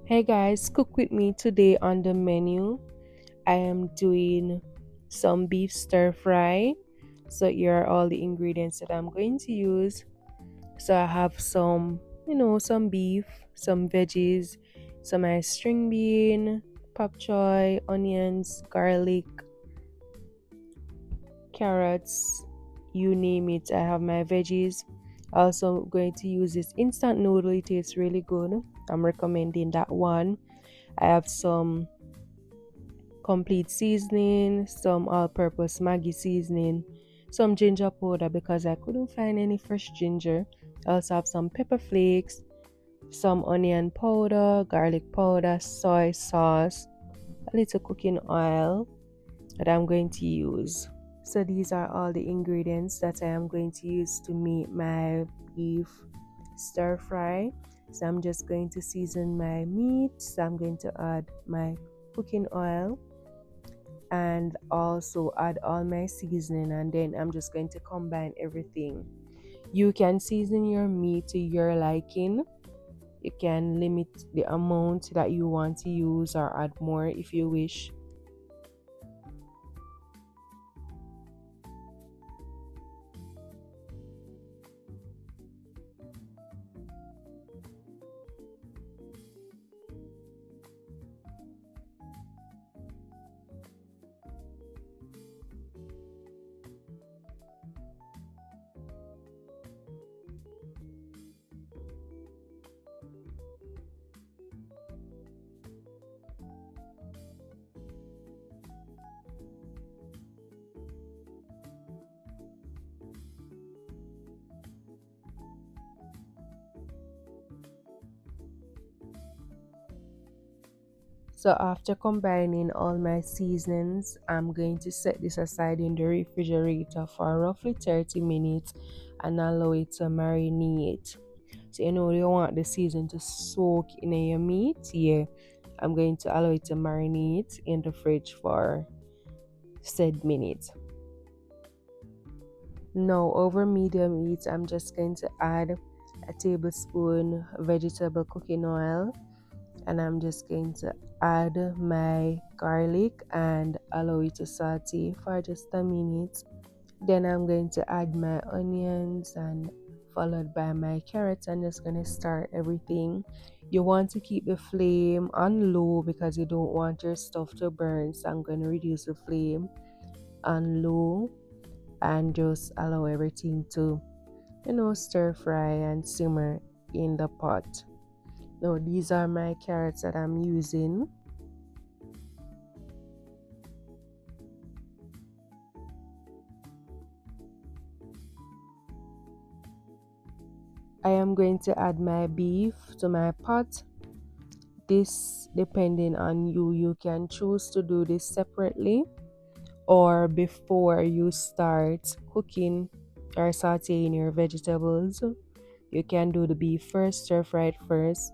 Hey guys, cook with me today on the menu. I am doing some beef stir fry. So here are all the ingredients that I'm going to use. So I have some beef, some veggies, some string bean, pak choy, onions, garlic, carrots, you name it. I have my veggies. Also going to use this instant noodle. It tastes really good. I'm recommending that one. I have some complete seasoning, some all-purpose Maggi seasoning, some ginger powder because I couldn't find any fresh ginger. I also have some pepper flakes, some onion powder, garlic powder, soy sauce, a little cooking oil that I'm going to use. So these are all the ingredients that I am going to use to make my beef stir fry. So I'm just going to season my meat. So I'm going to add my cooking oil and also add all my seasoning, and then I'm just going to combine everything. You can season your meat to your liking. You can limit the amount that you want to use or add more if you wish. So after combining all my seasonings, I'm going to set this aside in the refrigerator for roughly 30 minutes and allow it to marinate. So you want the season to soak in your meat. Yeah, I'm going to allow it to marinate in the fridge for said minutes. Now over medium heat, I'm just going to add a tablespoon vegetable cooking oil, and I'm just going to add my garlic and allow it to saute for just a minute. Then I'm going to add my onions and followed by my carrots. I'm just going to stir everything. You want to keep the flame on low because you don't want your stuff to burn. So I'm going to reduce the flame on low and just allow everything to, stir fry and simmer in the pot. Now these are my carrots that I'm using. I am going to add my beef to my pot. This depending on you. You can choose to do this separately or before you start cooking or sauteing your vegetables. You can do the beef first, stir fry it first.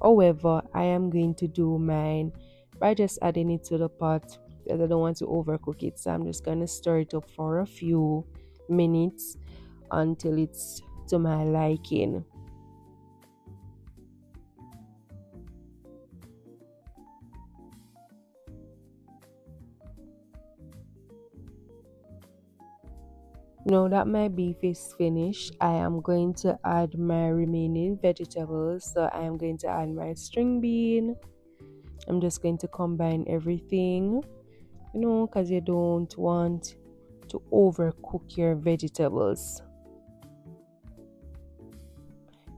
However, I am going to do mine by just adding it to the pot because I don't want to overcook it. So I'm just going to stir it up for a few minutes until it's to my liking. Now that my beef is finished, I am going to add my remaining vegetables. So I am going to add my string bean. I'm just going to combine everything, because you don't want to overcook your vegetables.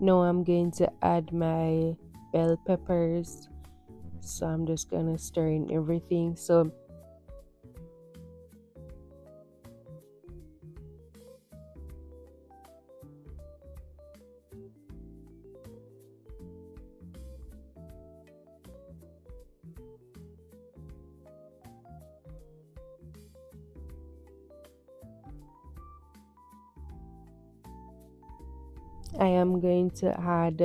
Now I'm going to add my bell peppers. So I'm just going to stir in everything. So I am going to add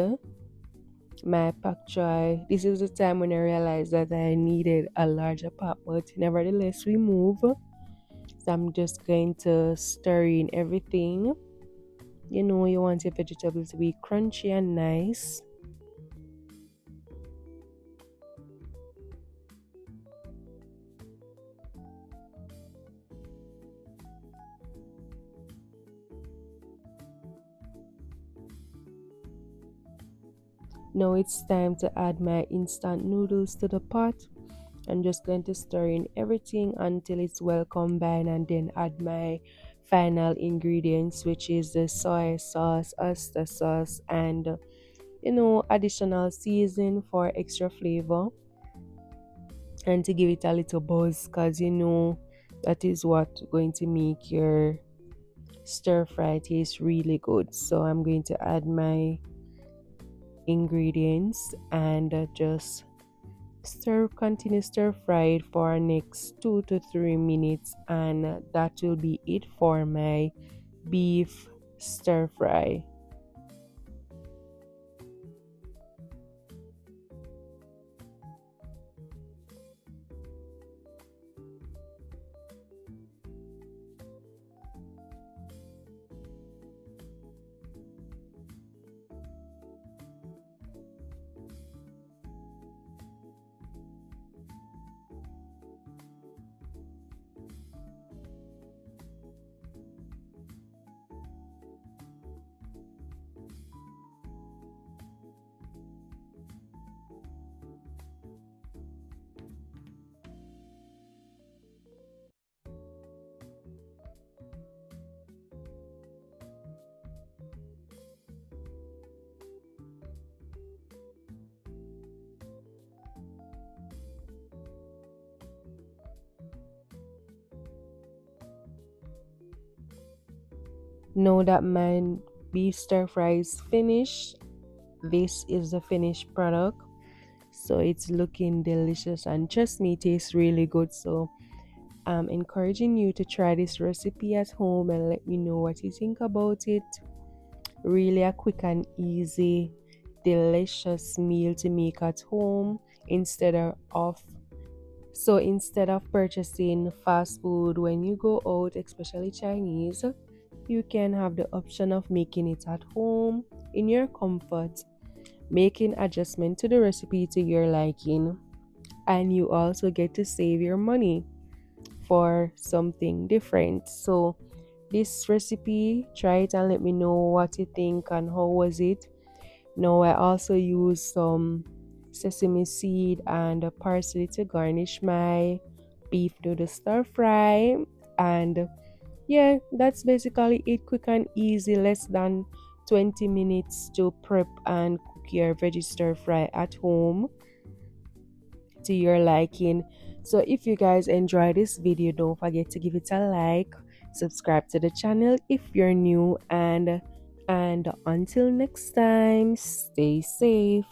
my pak choy. This is the time when I realized that I needed a larger pot, but nevertheless we move. So I'm just going to stir in everything. You want your vegetables to be crunchy and nice. Now it's time to add my instant noodles to the pot. I'm just going to stir in everything until it's well combined and then add my final ingredients, which is the soy sauce, oyster sauce, and additional season for extra flavor and to give it a little buzz, because that is what going to make your stir fry taste really good. So I'm going to add my ingredients and just continue stir fry it for next 2 to 3 minutes, and that will be it for my beef stir fry. Now that my beef stir fry is finished, this is the finished product. So it's looking delicious and trust me, it tastes really good. So I'm encouraging you to try this recipe at home and let me know what you think about it. Really a quick and easy, delicious meal to make at home instead of purchasing fast food when you go out, especially Chinese. You can have the option of making it at home in your comfort, making adjustment to the recipe to your liking, and you also get to save your money for something different. So this recipe, try it and let me know what you think and how was it. Now I also use some sesame seed and parsley to garnish my beef noodle stir fry, and yeah, that's basically it. Quick and easy, less than 20 minutes to prep and cook your veggie stir fry at home to your liking. So if you guys enjoy this video, don't forget to give it a like, subscribe to the channel if you're new, and until next time, stay safe.